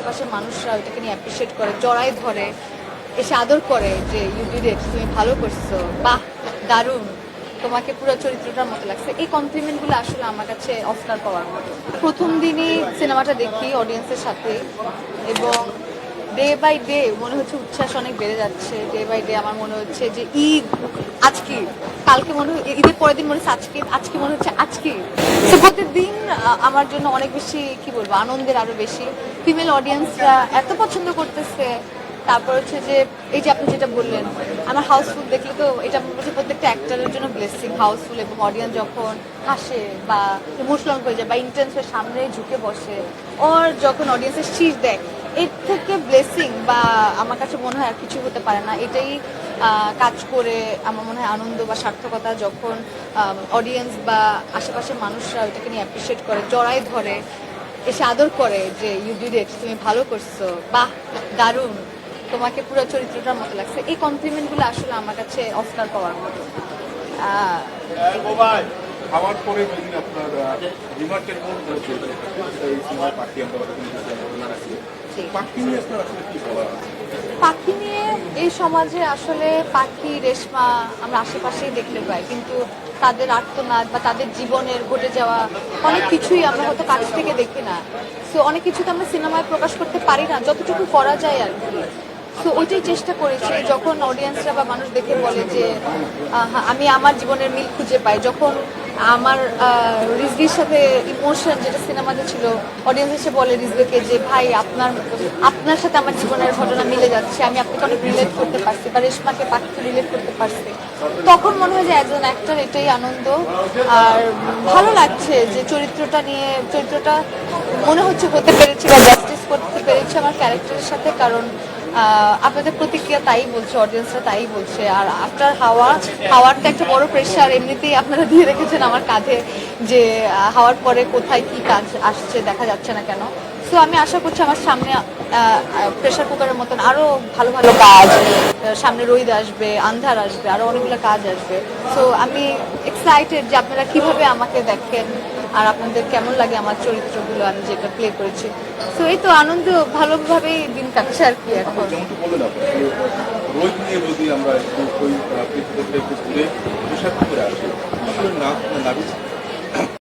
আশেপাশের মানুষরা ওইটাকে নিয়ে অ্যাপ্রিসিয়েট করে, জড়াই ধরে, এসে আদর করে যে ইউ ডিড ইট, তুমি ভালো করছো, বাহ দারুণ, তোমাকে পুরো চরিত্রটার মতো লাগছে। এই কমপ্লিমেন্টগুলো আসলে আমার কাছে অস্কার পাওয়ার মতো। প্রথম দিনই সিনেমাটা দেখি অডিয়েন্সের সাথে, এবং ডে বাই ডে মনে হচ্ছে উচ্ছ্বাস অনেক বেড়ে যাচ্ছে। ডে বাই ডে আমার মনে হচ্ছে যে ঈদ আজকে, কালকে মনে হয় ঈদের পরের দিন মনে হচ্ছে আজকে, আজকে মনে হচ্ছে আজকে। তো প্রতিদিন আমার জন্য অনেক বেশি কি বলবো আনন্দের, আরো বেশি। ফিমেল অডিয়েন্সরা এত পছন্দ করতেছে। তারপর হচ্ছে যে এই যে আপনি যেটা বললেন, আমার হাউসফুল দেখলে তো এটা মনে হচ্ছে প্রত্যেকটা অ্যাক্টরের জন্য ব্লেসিং, হাউসফুল, এবং অডিয়েন্স যখন হাসে বা ইমোশনাল হয়ে যায় বা ইন্টেন্স হয়ে সামনে ঝুঁকে বসে, ওর যখন অডিয়েন্সের শীষ দেয়, এর থেকে ব্লেসিং বা আমার কাছে মনে হয় আর কিছু হতে পারে না। এটাই কাজ করে আমার মনে হয় আনন্দ বা সার্থকতা, যখন অডিয়েন্স বা আশেপাশের মানুষরা ওইটাকে নিয়ে অ্যাপ্রিসিয়েট করে, জড়াই ধরে, এসে আদর করে যে ইউ ডিড ইট, তুমি ভালো করছো, বাহ দারুণ, তোমাকে পুরো চরিত্রটার মতো লাগছে। এই কমপ্লিমেন্টগুলো আসলে আমার কাছে অস্কার পাওয়ার মতো। খাওয়ার পরে যদি আপনার রিমার্কের এই সিনেমার পাখি আমরা পাখি নিয়ে আপনার আসলে কি বলা আছে? পাখি নিয়ে এই সমাজে আসলে পাখি, রেশমা আমরা আশেপাশেই দেখতে পাই, কিন্তু তাদের আর্তনাদ বা তাদের জীবনের ঘটে যাওয়া অনেক কিছুই আমরা হয়তো কাছ থেকে দেখি না। সো অনেক কিছু তো আমরা সিনেমায় প্রকাশ করতে পারি না, যতটুকু করা যায় আর কি। তো ওইটাই চেষ্টা করেছি, যখন অডিয়েন্সরা বা মানুষ দেখে বলে যে আমি আমার জীবনের মিল খুঁজে পাই, যখন আমার রিজভির সাথে ইমোশন যেটা সিনেমাতে ছিল, অডিয়েন্স এসে বলে রিজভিকে যে ভাই আপনার সাথে আমার জীবনের ঘটনা মিলে যাচ্ছে, আমি আপনাকে অনেক রিলেট করতে পারছি, বা রেশমাকে পাখিকে রিলেট করতে পারছি, তখন মনে হয় যে একজন অ্যাক্টর এটাই আনন্দ। আর ভালো লাগছে যে চরিত্রটা মনে হচ্ছে হতে পেরেছি বা জাস্টিস করতে পেরেছি আমার ক্যারেক্টারের সাথে, কারণ আপনাদের প্রতিক্রিয়া তাই বলছে, অডিয়েন্সরা তাই বলছে। আর আফটার হাওয়ারটা একটা বড় প্রেশার এমনিতেই আপনারা দিয়ে রেখেছেন আমার কাঁধে, যে হাওয়ার পরে কোথায় কি কাজ আসছে দেখা যাচ্ছে না কেন। সো আমি আশা করছি আমার সামনে প্রেশার কুকারের মতন আরো ভালো ভালো কাজ, সামনে রোদ আসবে, আন্ধার আসবে, আরো অনেকগুলো কাজ আসবে। সো আমি এক্সাইটেড যে আপনারা কিভাবে আমাকে দেখেন আর আপনাদের কেমন লাগে আমার চরিত্রগুলো আমি যেটা প্লে করেছি। তো এই তো আনন্দ, ভালোভাবেই দিন কাটছে আর কি। এখন যেমন বললেন আপনি রোদ নিয়ে যদি আমরা একটু ওই পৃথিবীতে একটু ঘুরে পোশাক করে আসি, আসলে নাবিজ